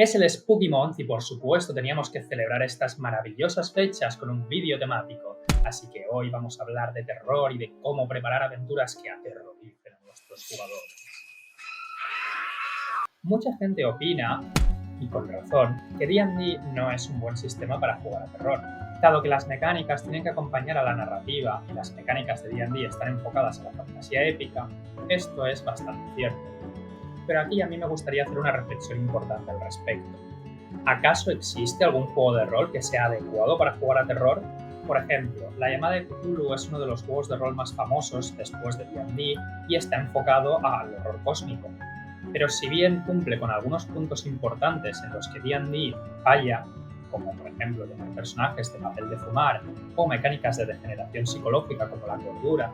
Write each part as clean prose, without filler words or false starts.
Es el Spooky Month y por supuesto teníamos que celebrar estas maravillosas fechas con un vídeo temático. Así que hoy vamos a hablar de terror y de cómo preparar aventuras que aterroricen a nuestros jugadores. Mucha gente opina, y con razón, que D&D no es un buen sistema para jugar a terror. Dado que las mecánicas tienen que acompañar a la narrativa y las mecánicas de D&D están enfocadas a la fantasía épica, esto es bastante cierto. Pero aquí a mí me gustaría hacer una reflexión importante al respecto. ¿Acaso existe algún juego de rol que sea adecuado para jugar a terror? Por ejemplo, La llamada de Cthulhu es uno de los juegos de rol más famosos después de D&D y está enfocado al horror cósmico. Pero si bien cumple con algunos puntos importantes en los que D&D falla, como por ejemplo tener personajes de papel de fumar o mecánicas de degeneración psicológica como la cordura,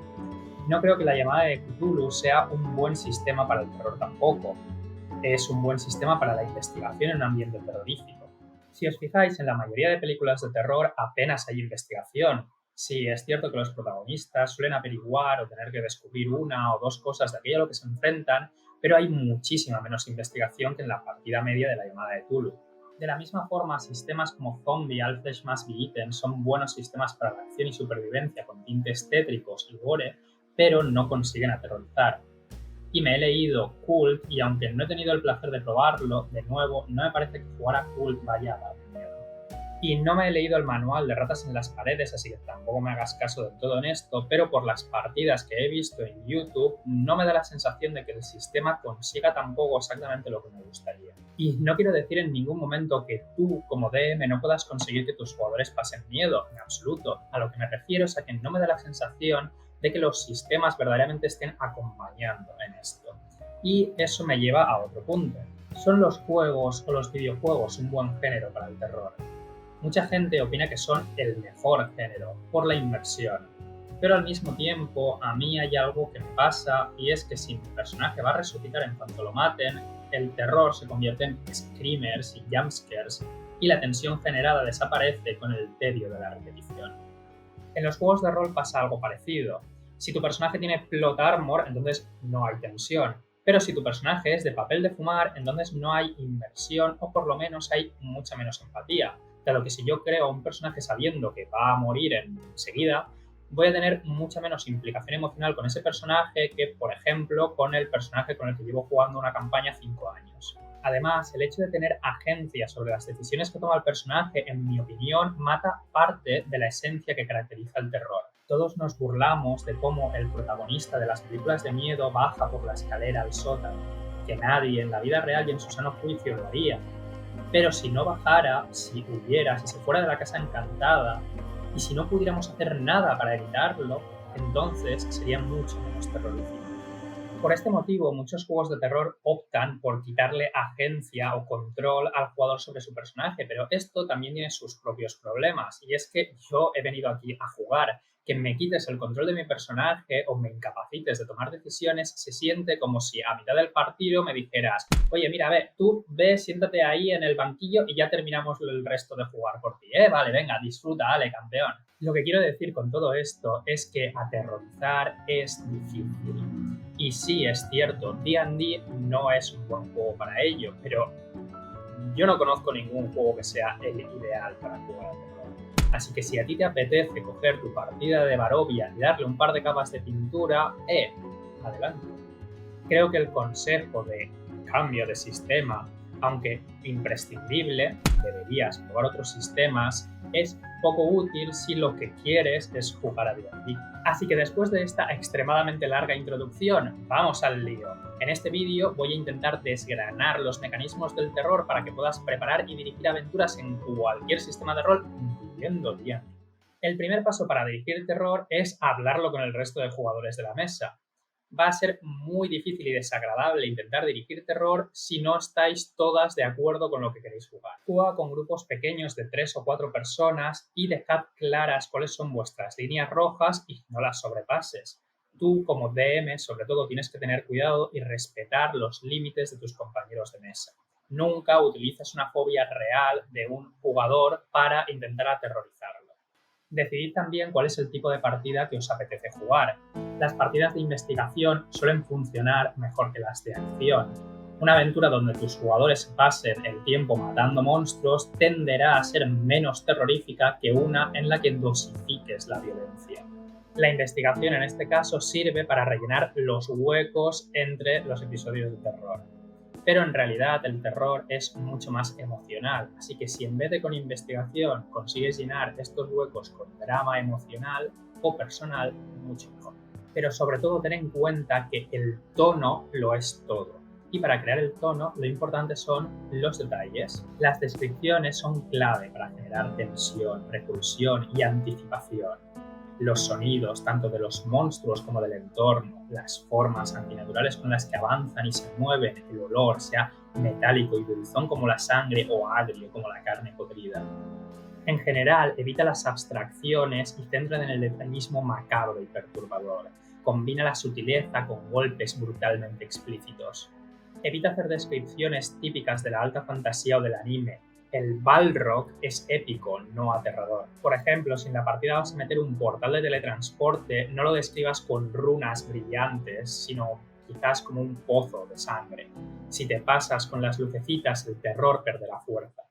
no creo que La llamada de Cthulhu sea un buen sistema para el terror tampoco. Es un buen sistema para la investigación en un ambiente terrorífico. Si os fijáis, en la mayoría de películas de terror apenas hay investigación. Sí, es cierto que los protagonistas suelen averiguar o tener que descubrir una o dos cosas de aquello a lo que se enfrentan, pero hay muchísima menos investigación que en la partida media de La llamada de Cthulhu. De la misma forma, sistemas como Zombie, All Flesh Must Be Eaten son buenos sistemas para la acción y supervivencia con tintes tétricos y gore, pero no consiguen aterrorizar. Y me he leído Cult y aunque no he tenido el placer de probarlo, de nuevo, no me parece que jugar a Cult vaya a darme miedo. Y no me he leído el manual de Ratas en las Paredes, así que tampoco me hagas caso del todo en esto, pero por las partidas que he visto en YouTube, no me da la sensación de que el sistema consiga tampoco exactamente lo que me gustaría. Y no quiero decir en ningún momento que tú, como DM, no puedas conseguir que tus jugadores pasen miedo, en absoluto. A lo que me refiero es a que no me da la sensación de que los sistemas verdaderamente estén acompañando en esto. Y eso me lleva a otro punto. ¿Son los juegos o los videojuegos un buen género para el terror? Mucha gente opina que son el mejor género, por la inmersión. Pero al mismo tiempo, a mí hay algo que me pasa, y es que si mi personaje va a resucitar en cuanto lo maten, el terror se convierte en screamers y jumpscares, y la tensión generada desaparece con el tedio de la repetición. En los juegos de rol pasa algo parecido. Si tu personaje tiene plot armor, entonces no hay tensión. Pero si tu personaje es de papel de fumar, entonces no hay inmersión o por lo menos hay mucha menos empatía. Dado que si yo creo a un personaje sabiendo que va a morir enseguida, voy a tener mucha menos implicación emocional con ese personaje que, por ejemplo, con el personaje con el que llevo jugando una campaña 5 años. Además, el hecho de tener agencia sobre las decisiones que toma el personaje, en mi opinión, mata parte de la esencia que caracteriza el terror. Todos nos burlamos de cómo el protagonista de las películas de miedo baja por la escalera al sótano, que nadie en la vida real y en su sano juicio lo haría. Pero si no bajara, si huyera, si se fuera de la casa encantada, y si no pudiéramos hacer nada para evitarlo, entonces sería mucho menos terrorífico. Por este motivo, muchos juegos de terror optan por quitarle agencia o control al jugador sobre su personaje, pero esto también tiene sus propios problemas, y es que yo he venido aquí a jugar. Que me quites el control de mi personaje o me incapacites de tomar decisiones se siente como si a mitad del partido me dijeras: oye, mira, tú ve, siéntate ahí en el banquillo y ya terminamos el resto de jugar por ti, Vale, venga, disfruta, dale, campeón. Lo que quiero decir con todo esto es que aterrorizar es difícil. Y sí, es cierto, D&D no es un buen juego para ello, pero yo no conozco ningún juego que sea el ideal para jugar a terror. Así que si a ti te apetece coger tu partida de Barovia y darle un par de capas de pintura, adelante. Creo que el consejo de cambio de sistema, aunque imprescindible, deberías probar otros sistemas, es poco útil si lo que quieres es jugar a D&D. Así que después de esta extremadamente larga introducción, vamos al lío. En este vídeo voy a intentar desgranar los mecanismos del terror para que puedas preparar y dirigir aventuras en cualquier sistema de rol, incluyendo D&D. El primer paso para dirigir terror es hablarlo con el resto de jugadores de la mesa. Va a ser muy difícil y desagradable intentar dirigir terror si no estáis todas de acuerdo con lo que queréis jugar. Juega con grupos pequeños de 3 o 4 personas y dejad claras cuáles son vuestras líneas rojas y no las sobrepases. Tú, como DM, sobre todo tienes que tener cuidado y respetar los límites de tus compañeros de mesa. Nunca utilices una fobia real de un jugador para intentar aterrorizarlo. Decidid también cuál es el tipo de partida que os apetece jugar. Las partidas de investigación suelen funcionar mejor que las de acción. Una aventura donde tus jugadores pasen el tiempo matando monstruos tenderá a ser menos terrorífica que una en la que dosifiques la violencia. La investigación en este caso sirve para rellenar los huecos entre los episodios de terror. Pero en realidad el terror es mucho más emocional, así que si en vez de con investigación consigues llenar estos huecos con drama emocional o personal, mucho mejor. Pero sobre todo ten en cuenta que el tono lo es todo. Y para crear el tono, lo importante son los detalles. Las descripciones son clave para generar tensión, repulsión y anticipación. Los sonidos, tanto de los monstruos como del entorno, las formas antinaturales con las que avanzan y se mueven, el olor, sea metálico y dulzón como la sangre o agrio como la carne podrida. En general, evita las abstracciones y céntrate en el detallismo macabro y perturbador. Combina la sutileza con golpes brutalmente explícitos. Evita hacer descripciones típicas de la alta fantasía o del anime. El Balrog es épico, no aterrador. Por ejemplo, si en la partida vas a meter un portal de teletransporte, no lo describas con runas brillantes, sino quizás como un pozo de sangre. Si te pasas con las lucecitas, el terror perderá fuerza.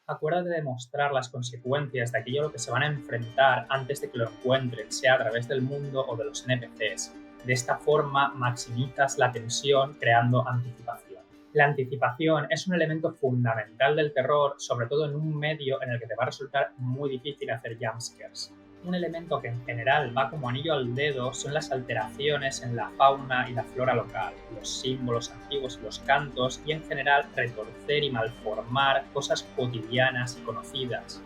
Acuérdate de mostrar las consecuencias de aquello a lo que se van a enfrentar antes de que lo encuentren, sea a través del mundo o de los NPCs. De esta forma maximizas la tensión creando anticipación. La anticipación es un elemento fundamental del terror, sobre todo en un medio en el que te va a resultar muy difícil hacer jumpscares. Un elemento que en general va como anillo al dedo son las alteraciones en la fauna y la flora local, los símbolos antiguos y los cantos, y en general retorcer y malformar cosas cotidianas y conocidas.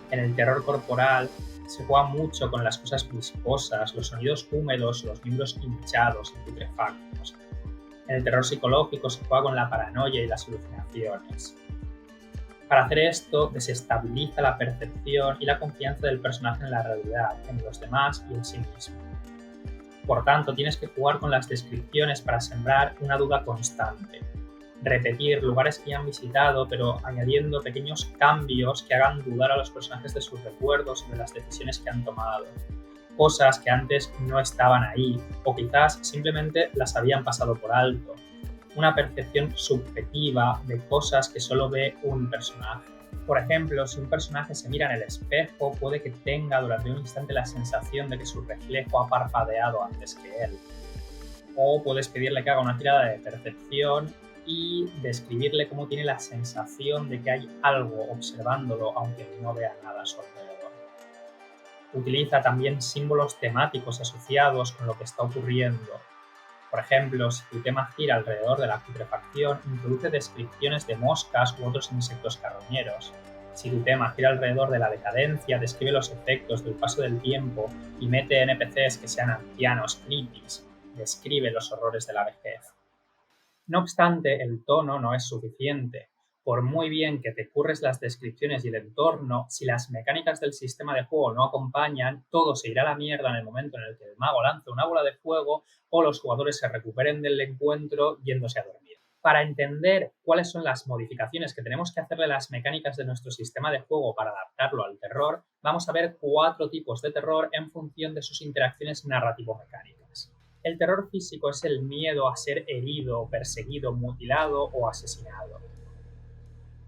En el terror corporal se juega mucho con las cosas viscosas, los sonidos húmedos, los miembros hinchados y putrefactos. En el terror psicológico se juega con la paranoia y las alucinaciones. Para hacer esto, desestabiliza la percepción y la confianza del personaje en la realidad, en los demás y en sí mismo. Por tanto, tienes que jugar con las descripciones para sembrar una duda constante. Repetir lugares que ya han visitado, pero añadiendo pequeños cambios que hagan dudar a los personajes de sus recuerdos y de las decisiones que han tomado. Cosas que antes no estaban ahí, o quizás simplemente las habían pasado por alto. Una percepción subjetiva de cosas que solo ve un personaje. Por ejemplo, si un personaje se mira en el espejo, puede que tenga durante un instante la sensación de que su reflejo ha parpadeado antes que él. O puedes pedirle que haga una tirada de percepción y describirle cómo tiene la sensación de que hay algo observándolo aunque no vea nada a su alrededor. Utiliza también símbolos temáticos asociados con lo que está ocurriendo. Por ejemplo, si tu tema gira alrededor de la putrefacción, introduce descripciones de moscas u otros insectos carroñeros. Si tu tema gira alrededor de la decadencia, describe los efectos del paso del tiempo y mete NPCs que sean ancianos, creepies. Describe los horrores de la vejez. No obstante, el tono no es suficiente. Por muy bien que te curres las descripciones y el entorno, si las mecánicas del sistema de juego no acompañan, todo se irá a la mierda en el momento en el que el mago lance una bola de fuego o los jugadores se recuperen del encuentro yéndose a dormir. Para entender cuáles son las modificaciones que tenemos que hacerle a las mecánicas de nuestro sistema de juego para adaptarlo al terror, vamos a ver 4 tipos de terror en función de sus interacciones narrativo-mecánicas. El terror físico es el miedo a ser herido, perseguido, mutilado o asesinado.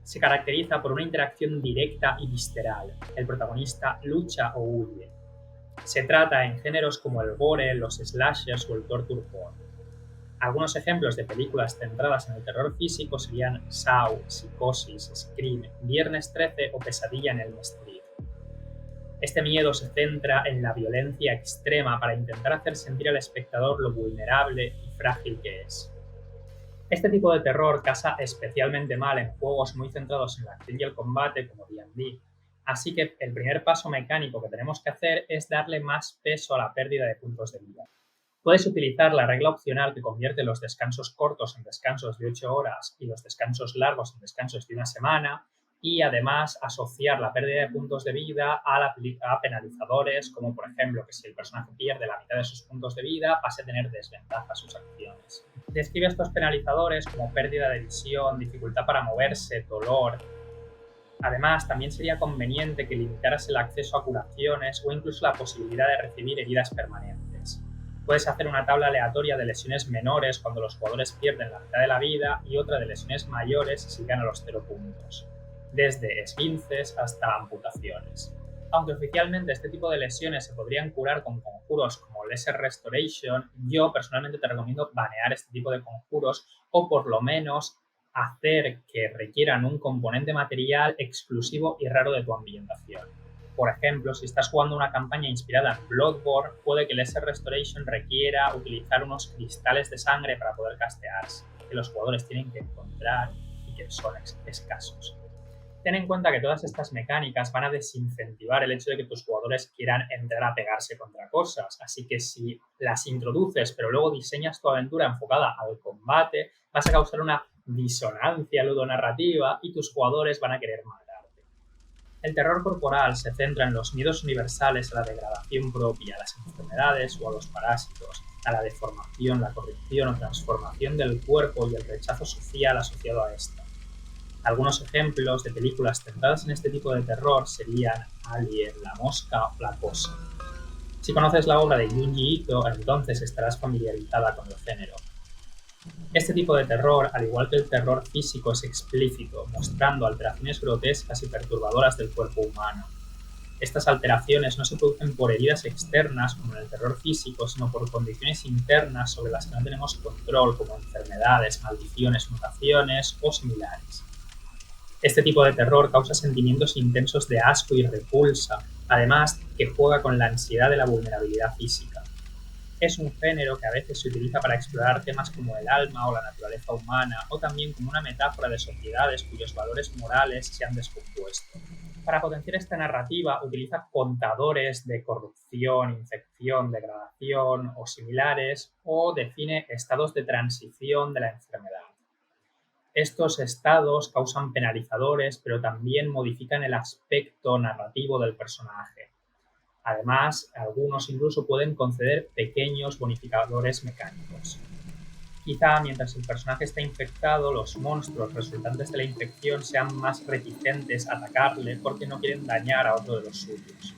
Se caracteriza por una interacción directa y visceral. El protagonista lucha o huye. Se trata en géneros como el gore, los slashers o el torture porn. Algunos ejemplos de películas centradas en el terror físico serían Saw, Psicosis, Scream, Viernes 13 o Pesadilla en Elm Street. Este miedo se centra en la violencia extrema para intentar hacer sentir al espectador lo vulnerable y frágil que es. Este tipo de terror casa especialmente mal en juegos muy centrados en la acción y el combate como D&D, así que el primer paso mecánico que tenemos que hacer es darle más peso a la pérdida de puntos de vida. Puedes utilizar la regla opcional que convierte los descansos cortos en descansos de 8 horas y los descansos largos en descansos de 1 semana, y además asociar la pérdida de puntos de vida a penalizadores, como por ejemplo que si el personaje pierde la mitad de sus puntos de vida, pase a tener desventaja a sus acciones. Describe estos penalizadores como pérdida de visión, dificultad para moverse, dolor. Además, también sería conveniente que limitaras el acceso a curaciones o incluso la posibilidad de recibir heridas permanentes. Puedes hacer una tabla aleatoria de lesiones menores cuando los jugadores pierden la mitad de la vida y otra de lesiones mayores si ganan los 0 puntos, desde esguinces hasta amputaciones. Aunque oficialmente este tipo de lesiones se podrían curar con conjuros como Lesser Restoration, yo personalmente te recomiendo banear este tipo de conjuros o por lo menos hacer que requieran un componente material exclusivo y raro de tu ambientación. Por ejemplo, si estás jugando una campaña inspirada en Bloodborne, puede que el Lesser Restoration requiera utilizar unos cristales de sangre para poder castearse, que los jugadores tienen que encontrar y que son escasos. Ten en cuenta que todas estas mecánicas van a desincentivar el hecho de que tus jugadores quieran entrar a pegarse contra cosas, así que si las introduces pero luego diseñas tu aventura enfocada al combate, vas a causar una disonancia ludonarrativa y tus jugadores van a querer matarte. El terror corporal se centra en los miedos universales a la degradación propia, a las enfermedades o a los parásitos, a la deformación, la corrupción o transformación del cuerpo y el rechazo social asociado a esta. Algunos ejemplos de películas centradas en este tipo de terror serían Alien, La Mosca o La Cosa. Si conoces la obra de Junji Ito, entonces estarás familiarizada con el género. Este tipo de terror, al igual que el terror físico, es explícito, mostrando alteraciones grotescas y perturbadoras del cuerpo humano. Estas alteraciones no se producen por heridas externas, como en el terror físico, sino por condiciones internas sobre las que no tenemos control, como enfermedades, maldiciones, mutaciones o similares. Este tipo de terror causa sentimientos intensos de asco y repulsa, además que juega con la ansiedad de la vulnerabilidad física. Es un género que a veces se utiliza para explorar temas como el alma o la naturaleza humana, o también como una metáfora de sociedades cuyos valores morales se han descompuesto. Para potenciar esta narrativa utiliza contadores de corrupción, infección, degradación o similares, o define estados de transición de la enfermedad. Estos estados causan penalizadores, pero también modifican el aspecto narrativo del personaje. Además, algunos incluso pueden conceder pequeños bonificadores mecánicos. Quizá mientras el personaje está infectado, los monstruos resultantes de la infección sean más reticentes a atacarle porque no quieren dañar a otro de los suyos.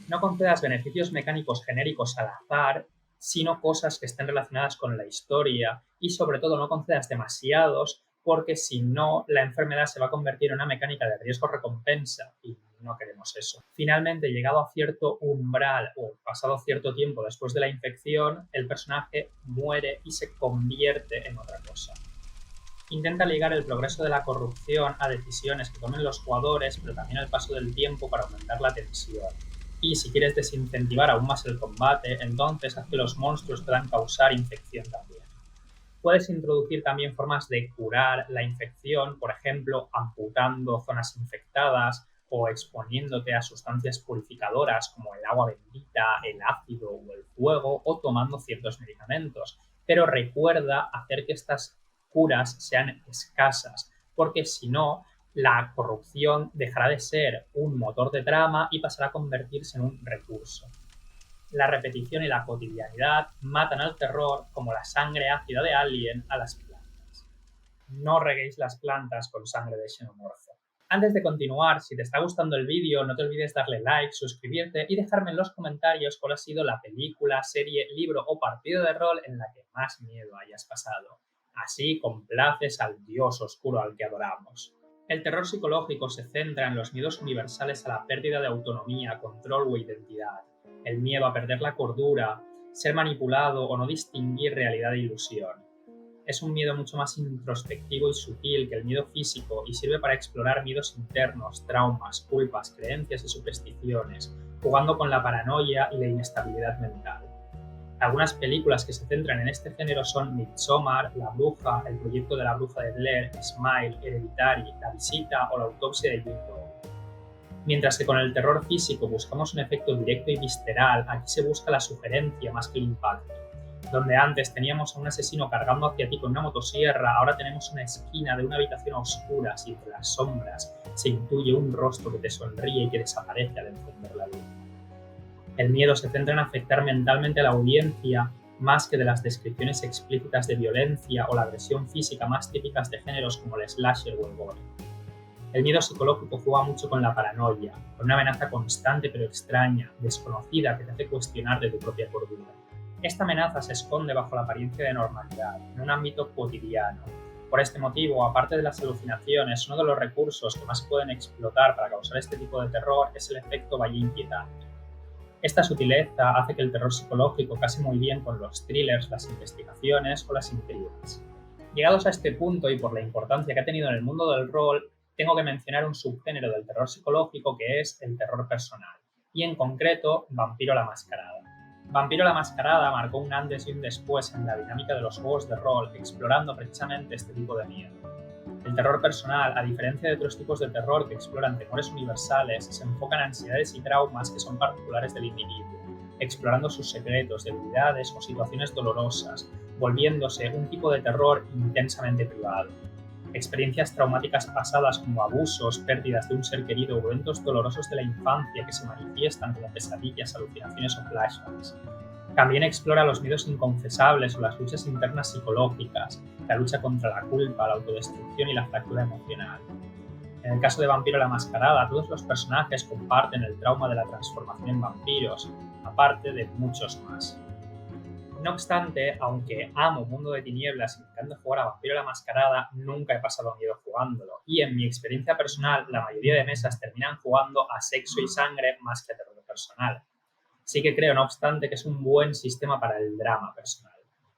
No concedas beneficios mecánicos genéricos al azar, sino cosas que estén relacionadas con la historia y sobre todo no concedas demasiados porque si no, la enfermedad se va a convertir en una mecánica de riesgo-recompensa y no queremos eso. Finalmente, llegado a cierto umbral o pasado cierto tiempo después de la infección, el personaje muere y se convierte en otra cosa. Intenta ligar el progreso de la corrupción a decisiones que tomen los jugadores, pero también al paso del tiempo para aumentar la tensión. Y si quieres desincentivar aún más el combate, entonces haz que los monstruos puedan causar infección también. Puedes introducir también formas de curar la infección, por ejemplo, amputando zonas infectadas o exponiéndote a sustancias purificadoras como el agua bendita, el ácido o el fuego, o tomando ciertos medicamentos. Pero recuerda hacer que estas curas sean escasas, porque si no, la corrupción dejará de ser un motor de trama y pasará a convertirse en un recurso. La repetición y la cotidianidad matan al terror como la sangre ácida de Alien a las plantas. No reguéis las plantas con sangre de xenomorfo. Antes de continuar, si te está gustando el vídeo, no te olvides darle like, suscribirte y dejarme en los comentarios cuál ha sido la película, serie, libro o partido de rol en la que más miedo hayas pasado. Así complaces al dios oscuro al que adoramos. El terror psicológico se centra en los miedos universales a la pérdida de autonomía, control o identidad. El miedo a perder la cordura, ser manipulado o no distinguir realidad e ilusión. Es un miedo mucho más introspectivo y sutil que el miedo físico y sirve para explorar miedos internos, traumas, culpas, creencias y supersticiones, jugando con la paranoia y la inestabilidad mental. Algunas películas que se centran en este género son Midsommar, La Bruja, El proyecto de la bruja de Blair, Smile, Hereditary, La visita o La autopsia de Jane Doe. Mientras que con el terror físico buscamos un efecto directo y visceral, aquí se busca la sugerencia más que el impacto. Donde antes teníamos a un asesino cargando hacia ti con una motosierra, ahora tenemos una esquina de una habitación a oscuras y entre las sombras se intuye un rostro que te sonríe y que desaparece al encender la luz. El miedo se centra en afectar mentalmente a la audiencia más que de las descripciones explícitas de violencia o la agresión física más típicas de géneros como el slasher o el gore. El miedo psicológico juega mucho con la paranoia, con una amenaza constante pero extraña, desconocida, que te hace cuestionar de tu propia cordura. Esta amenaza se esconde bajo la apariencia de normalidad, en un ámbito cotidiano. Por este motivo, aparte de las alucinaciones, uno de los recursos que más pueden explotar para causar este tipo de terror es el efecto valle inquietante. Esta sutileza hace que el terror psicológico case muy bien con los thrillers, las investigaciones o las intrigas. Llegados a este punto y por la importancia que ha tenido en el mundo del rol, tengo que mencionar un subgénero del terror psicológico que es el terror personal, y en concreto Vampiro la Mascarada. Vampiro la Mascarada marcó un antes y un después en la dinámica de los juegos de rol, explorando precisamente este tipo de miedo. El terror personal, a diferencia de otros tipos de terror que exploran temores universales, se enfoca en ansiedades y traumas que son particulares del individuo, explorando sus secretos, debilidades o situaciones dolorosas, volviéndose un tipo de terror intensamente privado. Experiencias traumáticas pasadas como abusos, pérdidas de un ser querido o eventos dolorosos de la infancia que se manifiestan como pesadillas, alucinaciones o flashbacks. También explora los miedos inconfesables o las luchas internas psicológicas, la lucha contra la culpa, la autodestrucción y la fractura emocional. En el caso de Vampiro la Mascarada, todos los personajes comparten el trauma de la transformación en vampiros, aparte de muchos más. No obstante, aunque amo Mundo de Tinieblas y me encanta jugar a Vampiro la Mascarada, nunca he pasado miedo jugándolo. Y en mi experiencia personal, la mayoría de mesas terminan jugando a sexo y sangre más que a terror personal. Sí que creo, no obstante, que es un buen sistema para el drama personal.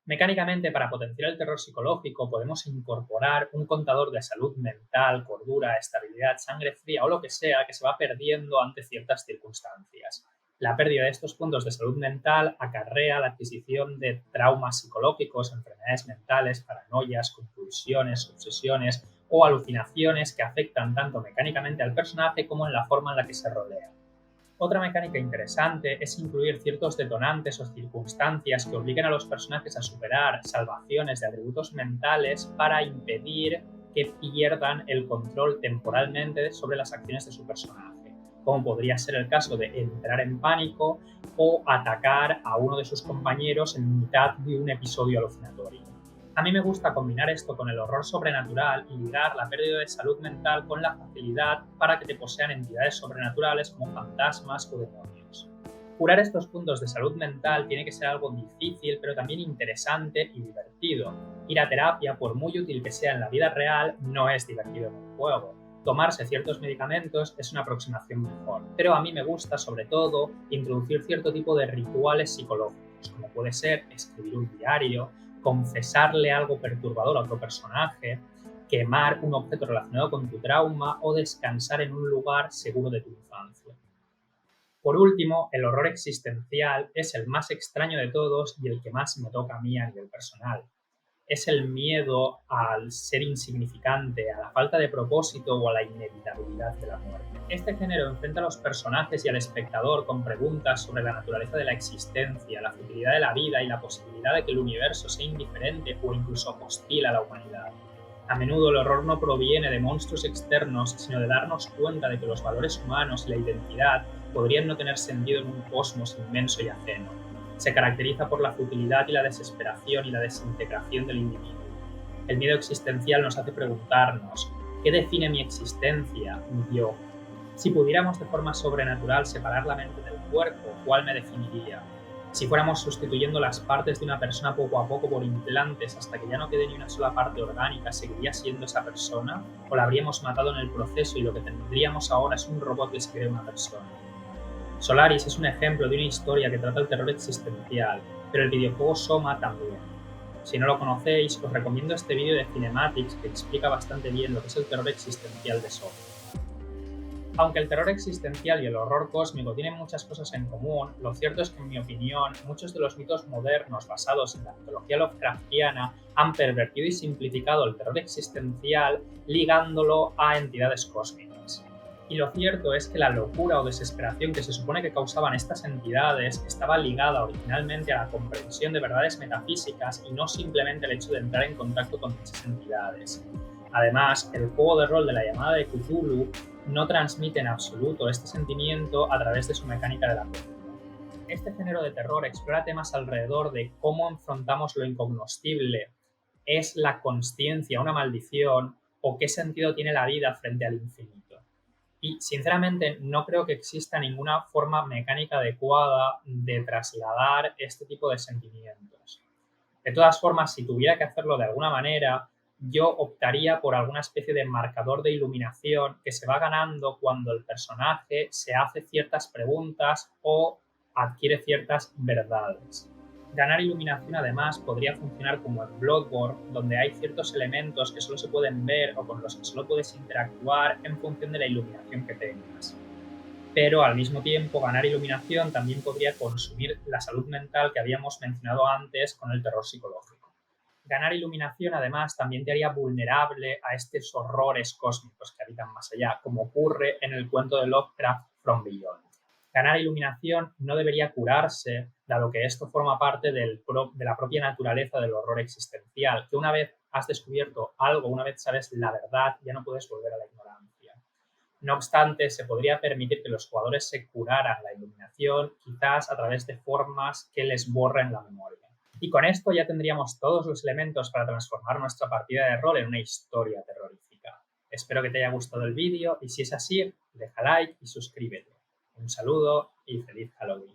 Mecánicamente, para potenciar el terror psicológico, podemos incorporar un contador de salud mental, cordura, estabilidad, sangre fría o lo que sea que se va perdiendo ante ciertas circunstancias. La pérdida de estos puntos de salud mental acarrea la adquisición de traumas psicológicos, enfermedades mentales, paranoias, compulsiones, obsesiones o alucinaciones que afectan tanto mecánicamente al personaje como en la forma en la que se rolea. Otra mecánica interesante es incluir ciertos detonantes o circunstancias que obliguen a los personajes a superar salvaciones de atributos mentales para impedir que pierdan el control temporalmente sobre las acciones de su personaje, como podría ser el caso de entrar en pánico o atacar a uno de sus compañeros en mitad de un episodio alucinatorio. A mí me gusta combinar esto con el horror sobrenatural y ligar la pérdida de salud mental con la facilidad para que te posean entidades sobrenaturales como fantasmas o demonios. Curar estos puntos de salud mental tiene que ser algo difícil, pero también interesante y divertido. Ir a terapia, por muy útil que sea en la vida real, no es divertido en un juego. Tomarse ciertos medicamentos es una aproximación mejor, pero a mí me gusta, sobre todo, introducir cierto tipo de rituales psicológicos, como puede ser escribir un diario, confesarle algo perturbador a otro personaje, quemar un objeto relacionado con tu trauma o descansar en un lugar seguro de tu infancia. Por último, el horror existencial es el más extraño de todos y el que más me toca a mí a nivel personal. Es el miedo al ser insignificante, a la falta de propósito o a la inevitabilidad de la muerte. Este género enfrenta a los personajes y al espectador con preguntas sobre la naturaleza de la existencia, la futilidad de la vida y la posibilidad de que el universo sea indiferente o incluso hostil a la humanidad. A menudo el horror no proviene de monstruos externos, sino de darnos cuenta de que los valores humanos y la identidad podrían no tener sentido en un cosmos inmenso y ajeno. Se caracteriza por la futilidad y la desesperación y la desintegración del individuo. El miedo existencial nos hace preguntarnos: ¿qué define mi existencia, mi yo? Si pudiéramos de forma sobrenatural separar la mente del cuerpo, ¿cuál me definiría? Si fuéramos sustituyendo las partes de una persona poco a poco por implantes hasta que ya no quede ni una sola parte orgánica, ¿seguiría siendo esa persona? ¿O la habríamos matado en el proceso y lo que tendríamos ahora es un robot que se cree una persona? Solaris es un ejemplo de una historia que trata el terror existencial, pero el videojuego Soma también. Si no lo conocéis, os recomiendo este vídeo de Cinematics que explica bastante bien lo que es el terror existencial de Soma. Aunque el terror existencial y el horror cósmico tienen muchas cosas en común, lo cierto es que, en mi opinión, muchos de los mitos modernos basados en la mitología Lovecraftiana han pervertido y simplificado el terror existencial ligándolo a entidades cósmicas. Y lo cierto es que la locura o desesperación que se supone que causaban estas entidades estaba ligada originalmente a la comprensión de verdades metafísicas y no simplemente el hecho de entrar en contacto con dichas entidades. Además, el juego de rol de la llamada de Cthulhu no transmite en absoluto este sentimiento a través de su mecánica de la película. Este género de terror explora temas alrededor de cómo enfrentamos lo incognoscible. ¿Es la consciencia una maldición o qué sentido tiene la vida frente al infinito? Y sinceramente no creo que exista ninguna forma mecánica adecuada de trasladar este tipo de sentimientos. De todas formas, si tuviera que hacerlo de alguna manera, yo optaría por alguna especie de marcador de iluminación que se va ganando cuando el personaje se hace ciertas preguntas o adquiere ciertas verdades. Ganar iluminación además podría funcionar como en Bloodborne, donde hay ciertos elementos que solo se pueden ver o con los que solo puedes interactuar en función de la iluminación que tengas. Pero al mismo tiempo ganar iluminación también podría consumir la salud mental que habíamos mencionado antes con el terror psicológico. Ganar iluminación además también te haría vulnerable a estos horrores cósmicos que habitan más allá, como ocurre en el cuento de Lovecraft From Beyond. Ganar iluminación no debería curarse, dado que esto forma parte de la propia naturaleza del horror existencial, que una vez has descubierto algo, una vez sabes la verdad, ya no puedes volver a la ignorancia. No obstante, se podría permitir que los jugadores se curaran la iluminación, quizás a través de formas que les borren la memoria. Y con esto ya tendríamos todos los elementos para transformar nuestra partida de rol en una historia terrorífica. Espero que te haya gustado el vídeo y si es así, deja like y suscríbete. Un saludo y feliz Halloween.